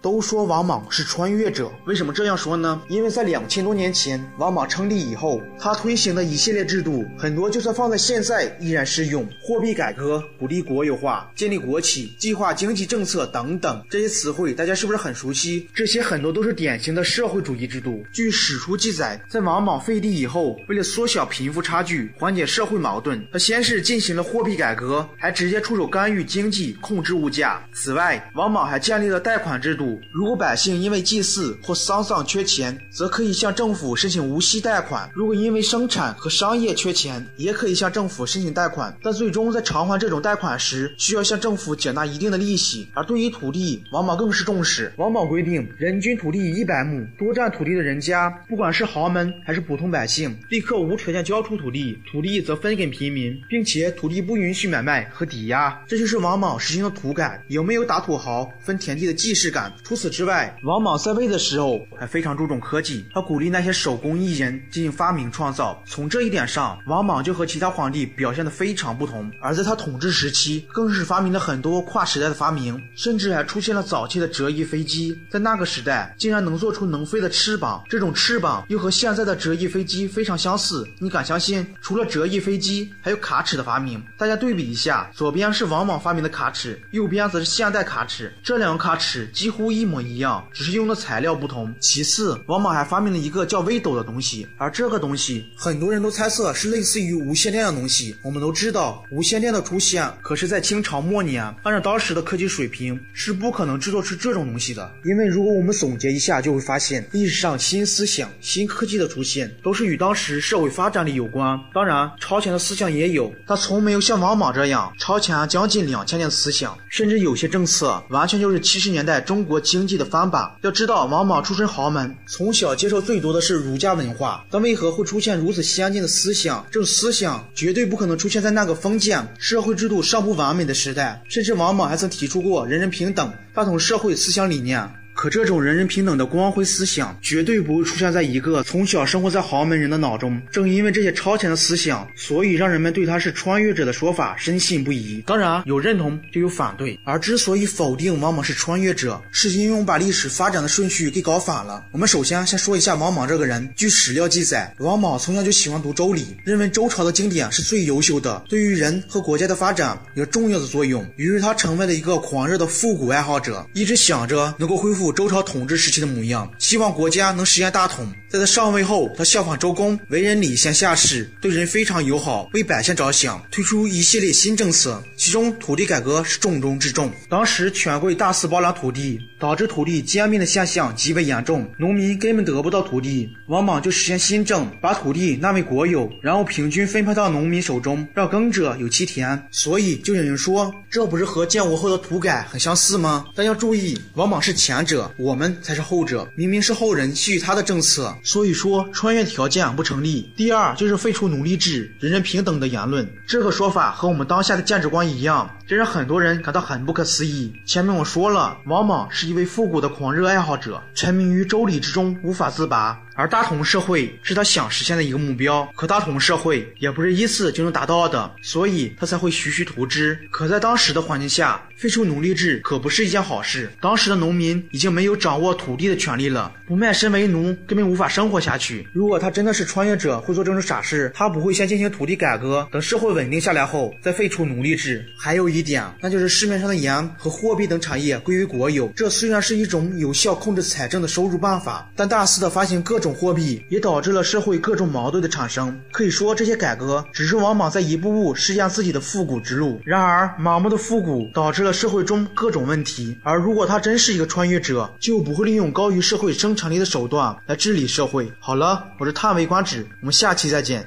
都说王莽是穿越者，为什么这样说呢？因为在2000多年前，王莽称帝以后，他推行的一系列制度，很多就算放在现在依然适用。货币改革、鼓励国有化、建立国企、计划经济政策等等，这些词汇大家是不是很熟悉？这些很多都是典型的社会主义制度。据史书记载，在王莽废帝以后，为了缩小贫富差距，缓解社会矛盾，他先是进行了货币改革，还直接出手干预经济，控制物价。此外，王莽还建立了贷款制度，如果百姓因为祭祀或丧缺钱，则可以向政府申请无息贷款；如果因为生产和商业缺钱，也可以向政府申请贷款，但最终在偿还这种贷款时，需要向政府缴纳一定的利息。而对于土地，王莽更是重视。王莽规定，人均土地100亩，多占土地的人家，不管是豪门还是普通百姓，立刻无条件交出土地，土地则分给平民，并且土地不允许买卖和抵押。这就是王莽实行的土改，有没有打土豪分田地的既视感。除此之外，王莽在位的时候还非常注重科技，他鼓励那些手工艺人进行发明创造。从这一点上，王莽就和其他皇帝表现得非常不同。而在他统治时期，更是发明了很多跨时代的发明，甚至还出现了早期的折翼飞机。在那个时代，竟然能做出能飞的翅膀，这种翅膀又和现在的折翼飞机非常相似。你敢相信，除了折翼飞机，还有卡尺的发明？大家对比一下，左边是王莽发明的卡尺，右边则是现代卡尺，这两个卡尺几乎一模一样，只是用的材料不同。其次，王莽还发明了一个叫微斗的东西，而这个东西很多人都猜测是类似于无线电的东西。我们都知道，无线电的出现可是在清朝末年，按照当时的科技水平是不可能制作出这种东西的。因为如果我们总结一下，就会发现历史上新思想、新科技的出现都是与当时社会发展力有关。当然，超前的思想也有，他从没有像王莽这样超前将近2000年的思想，甚至有些政策完全就是70年代中国经济的翻版。要知道，王莽出身豪门，从小接受最多的是儒家文化，但为何会出现如此先进的思想？这种思想绝对不可能出现在那个封建社会制度尚不完美的时代。甚至王莽还曾提出过人人平等、大同社会思想理念。可这种人人平等的光辉思想绝对不会出现在一个从小生活在豪门人的脑中。正因为这些超前的思想，所以让人们对他是穿越者的说法深信不疑。当然，有认同就有反对，而之所以否定王莽是穿越者，是因为我们把历史发展的顺序给搞反了。我们首先说一下王莽这个人。据史料记载，王莽从小就喜欢读周礼，认为周朝的经典是最优秀的，对于人和国家的发展有重要的作用。于是他成为了一个狂热的复古爱好者，一直想着能够恢复周朝统治时期的模样，希望国家能实现大统。在他上位后，他效仿周公，为人礼贤下士，对人非常友好，为百姓着想，推出一系列新政策，其中土地改革是重中之重。当时权贵大肆包揽土地，导致土地兼并的现象极为严重，农民根本得不到土地。王莽就实现新政，把土地纳为国有，然后平均分配到农民手中，让耕者有其田。所以就有人说，这不是和建国后的土改很相似吗？但要注意，王莽是前者，我们才是后者，明明是后人基于他的政策，所以说穿越条件不成立。第二就是废除奴隶制、人人平等的言论，这个说法和我们当下的价值观一样，这让很多人感到很不可思议。前面我说了，王莽是一位复古的狂热爱好者，沉迷于周礼之中无法自拔，而大同社会是他想实现的一个目标。可大同社会也不是一次就能达到的，所以他才会徐徐图之。可在当时的环境下，废除奴隶制可不是一件好事。当时的农民已经没有掌握土地的权利了，不卖身为奴根本无法生活下去。如果他真的是穿越者，会做这种傻事，他不会先进行土地改革，等社会稳定下来后再废除奴隶制。还有一点，那就是市面上的盐和货币等产业归为国有。这虽然是一种有效控制财政的收入办法，但大肆的发行各种货币也导致了社会各种矛盾的产生。可以说，这些改革只是王莽在一步步实现自己的复古之路。然而盲目的复古导致了社会中各种问题，而如果他真是一个穿越者，就不会利用高于社会生产力的手段来治理社会。好了，我是叹为观止，我们下期再见。